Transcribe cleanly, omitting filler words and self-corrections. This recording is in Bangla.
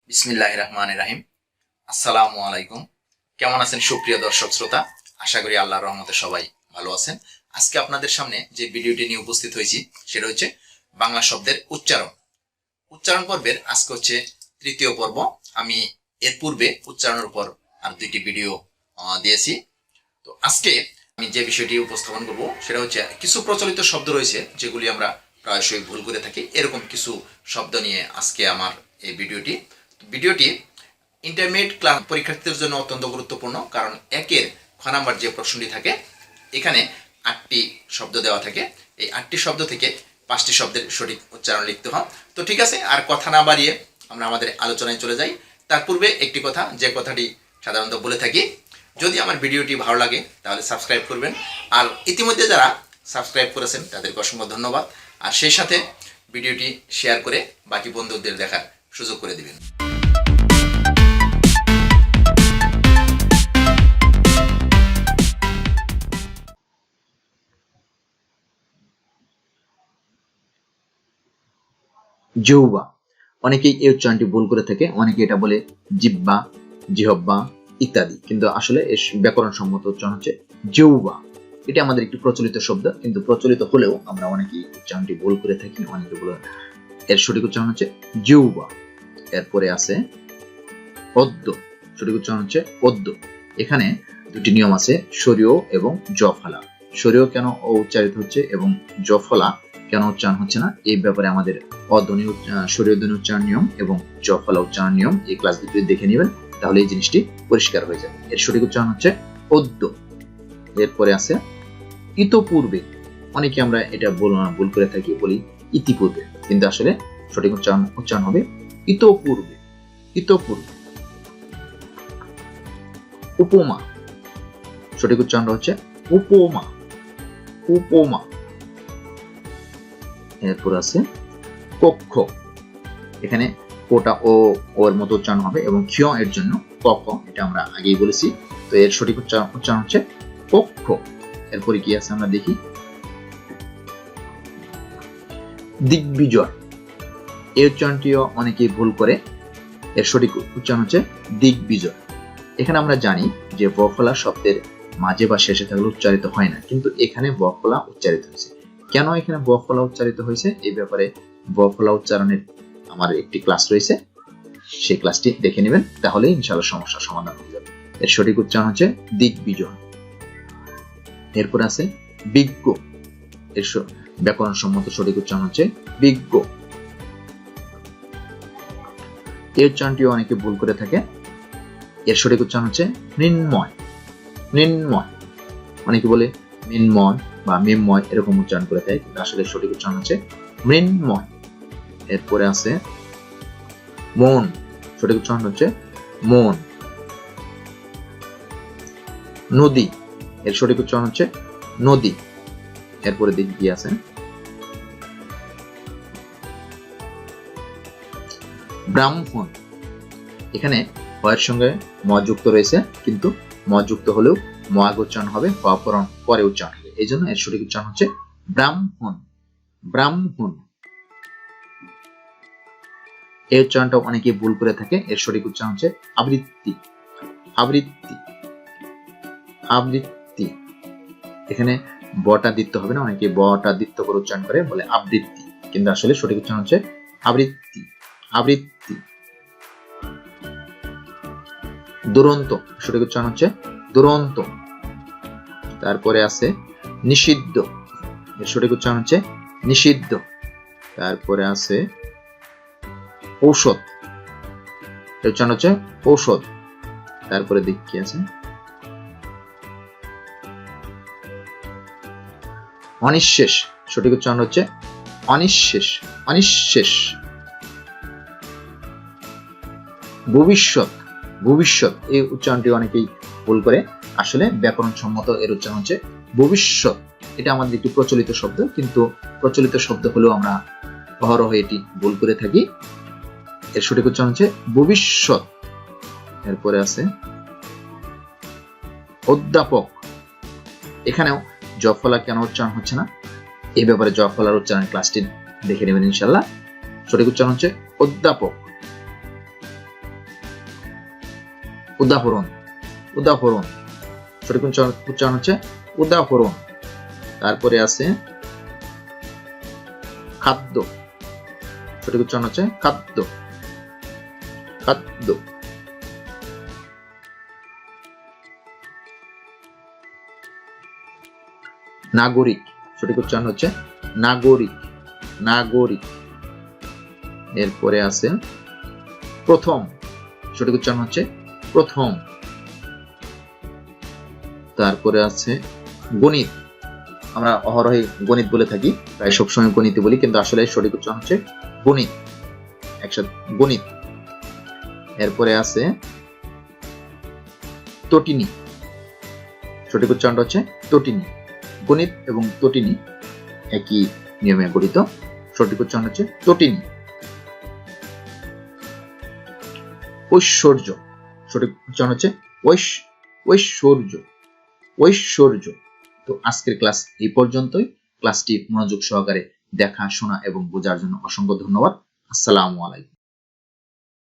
বিসমিল্লাহির রহমানির রহিম। আসসালামু আলাইকুম। কেমন আছেন সুপ্রিয় দর্শক শ্রোতা? আশা করি আল্লাহর রহমতে সবাই ভালো আছেন। আজকে আপনাদের সামনে যে ভিডিওটি নিয়ে উপস্থিত হয়েছি সেটা হচ্ছে বাংলা শব্দের উচ্চারণ পর্বের আজকে হচ্ছে তৃতীয় পর্ব। আমি এর পূর্বে উচ্চারণের উপর আর দুইটি ভিডিও দিয়েছি। তো আজকে আমি যে বিষয়টি উপস্থাপন করব সেটা হচ্ছে কিছু প্রচলিত শব্দ রয়েছে যেগুলি আমরা প্রায়শই ভুল করে থাকি। এরকম কিছু শব্দ নিয়ে আজকে আমার এই ভিডিওটি ইন্টারমিডিয়েট ক্লাস পরীক্ষার্থীদের জন্য অত্যন্ত গুরুত্বপূর্ণ, কারণ একের খ নাম্বার যে প্রশ্নটি থাকে এখানে 8টি শব্দ দেওয়া থাকে। এই 8টি শব্দ থেকে 5টি শব্দের সঠিক উচ্চারণ লিখতে হয়। তো ঠিক আছে, আর কথা না বাড়িয়ে আমরা আমাদের আলোচনায় চলে যাই। তার পূর্বে একটি কথা, যে কথাটি সাধারণত বলে থাকি, যদি আমার ভিডিওটি ভালো লাগে তাহলে সাবস্ক্রাইব করবেন। আর ইতিমধ্যে যারা সাবস্ক্রাইব করেছেন তাদেরকে অসংখ্য ধন্যবাদ। আর সেই সাথে ভিডিওটি শেয়ার করে বাকি বন্ধুদের দেখার সুযোগ করে দিবেন। জিহ্বা, অনেকেই এই উচ্চারণটি ভুল করে থাকে। অনেকে এটা বলে জিহ্বা, জিহব্বা ইত্যাদি, কিন্তু আসলে এর ব্যাকরণ সম্মত উচ্চারণ হচ্ছে জিহ্বা। এটা আমাদের একটি প্রচলিত শব্দ, কিন্তু প্রচলিত হলেও আমরা অনেকেই উচ্চারণটি ভুল করে থাকি। অনেকে বলে এর সঠিক উচ্চারণ হচ্ছে জিহ্বা। এরপরে আছে অদ্য, সঠিক উচ্চারণ হচ্ছে অদ্য। এখানে দুটি নিয়ম আছে, সরিয় এবং জফলা। সরিয় কেন উচ্চারিত হচ্ছে এবং জফলা কেন উচ্চারণ হচ্ছে না, এই ব্যাপারে আমাদের অধ্বনি সরিয় ধ্বনি উচ্চারণ নিয়ম এবং জফলা উচ্চারণ নিয়ম এই ক্লাস দুটি দেখে নেবেন, তাহলে এই জিনিসটি পরিষ্কার হয়ে যাবে। এর সঠিক উচ্চারণ হচ্ছে অদ্য। এরপরে আছে ইতপূর্বে। অনেকে আমরা এটা ভুল করে থাকি, বলি ইতিপূর্বে, কিন্তু আসলে সঠিক উচ্চারণ হবে ইতপূর্বে। ইতপূর্বে। উপমা, সঠিক উচ্চারণ হচ্ছে উপমা। উপমা। এরপর আছে কক্ষ। এখানে কোটা ও ওর মতো উচ্চারণ হবে এবং ক্ষয় এর জন্য কক্ষ, এটা আমরা আগেই বলেছি। তো এর সঠিক উচ্চারণ হচ্ছে কক্ষ। এরপরে কি আছে আমরা দেখি, দিগ্বিজয়। এই উচ্চারণটিও অনেকেই ভুল করে। এর সঠিক উচ্চারণ হচ্ছে দিগ্বিজয়। এখানে আমরা জানি যে বফলা শব্দের মাঝে বা শেষে থাকলে উচ্চারিত হয় না, কিন্তু এখানে বফলা উচ্চারিত হয়েছে। কেন এখানে বফলা উচ্চারিত হয়েছে, এই ব্যাপারে বফলা উচ্চারণের আমার একটি ক্লাস রয়েছে, সেই ক্লাসটি দেখে নেবেন, তাহলে ইনশাআল্লাহ সমস্যার সমাধান হয়ে যাবে। এর সঠিক উচ্চারণ হচ্ছে দিগ্বিজয়। এরপর আছে বিজ্ঞ। এর ব্যাকরণ সম্মত সঠিক উচ্চারণ হচ্ছে বিজ্ঞ। এই উচ্চারণটিও অনেকে ভুল করে থাকে। এর সঠিক উচ্চারণ হচ্ছে মৃন্ময়। মৃন্ময়। অনেকে বলে মৃন্ময় বা মিমময়, এরকম উচ্চারণ করে থাকে, কিন্তু আসলে সঠিক উচ্চারণ হচ্ছে মৃন্ময়। এরপরে আছে মন। সঠিক উচ্চারণ হচ্ছে মন। নদী। এর সঠিক উচ্চারণ হচ্ছে নদী। এরপরে দেখি কি আছে, ব্রাহ্মণ। এখানে হয়ের সঙ্গে ম যুক্ত রয়েছে, কিন্তু ম যুক্ত হলেও ম আগে উচ্চারণ হবে, পরে উচ্চারণ হবে, এই জন্য এর সঠিক উচ্চারণ হচ্ছে ব্রাহ্মণ। ব্রাহ্মণ। এই উচ্চারণটা অনেকে ভুল করে থাকে। এর সঠিক উচ্চারণ হচ্ছে আবৃত্তি। আবৃত্তি। আবৃত্তি। এখানে বটা দিতে হবে না, অনেকে বটা দিত্য করে উচ্চারণ করে, বলে আবৃত্তি, কিন্তু আসলে সঠিক উচ্চারণ হচ্ছে আবৃত্তি। আবৃত্তি। দুরন্ত। সঠিক উচ্চারণ হচ্ছে দুরন্ত। তারপরে আছে নিষিদ্ধ। এর সঠিক উচ্চারণ হচ্ছে নিষিদ্ধ। তারপরে আছে ঔষধ। এর উচ্চারণ হচ্ছে ঔষধ। তারপরে দিক কি আছে, অনিঃশেষ। সঠিক উচ্চারণ হচ্ছে অনিঃশেষ। অনিঃশেষ। ভবিষ্যৎ। ভবিষ্যৎ। এই উচ্চারণটি অনেকেই ভুল করে, আসলে ব্যাকরণ সম্মত এর উচ্চারণ হচ্ছে ভবিষ্যৎ। এটা আমাদের একটি প্রচলিত শব্দ, কিন্তু প্রচলিত শব্দ হলেও আমরা অহরহ এটি ভুল করে থাকি। এর সঠিক উচ্চারণ হচ্ছে ভবিষ্যৎ। এরপরে আছে অধ্যাপক। এখানেও জফলা কেন উচ্চারণ হচ্ছে না, এই ব্যাপারে জফলার উচ্চারণ ক্লাসটি দেখে নেবেন ইনশাআল্লাহ। সঠিক উচ্চারণ হচ্ছে অধ্যাপক। উদাহরণ, উদাহরণ, সঠিক উচ্চারণ হচ্ছে উদাহরণ। তারপরে আছে খাদ্য, সঠিক উচ্চারণ হচ্ছে খাদ্য, খাদ্য। নাগরিক, সঠিক উচ্চারণ হচ্ছে নাগরিক, নাগরিক। এরপরে আছে প্রথম, সঠিক উচ্চারণ হচ্ছে প্রথম। তারপরে আছে গণিত, আমরা অহরহই গণিত বলে থাকি, প্রায় সবসময় গণিত বলি, কিন্তু আসলে সঠিক উচ্চারণ হচ্ছে গণিত, একসাথে গণিত। এরপরে আছে তটিনী, সঠিক উচ্চারণটা হচ্ছে তটিনী। গণিত এবং তটিনী একই নিয়মে গঠিত, সঠিক উচ্চারণ হচ্ছে তটিনী। ঐশ্বর্য, সঠিক উচ্চারণ হচ্ছে ঐশ্বর্য, ঐশ্বর্য। তো আজকের ক্লাস এই পর্যন্তই। ক্লাসটি মনোযোগ সহকারে দেখা, শোনা এবং বোঝার জন্য অসংখ্য ধন্যবাদ। আসসালামু আলাইকুম।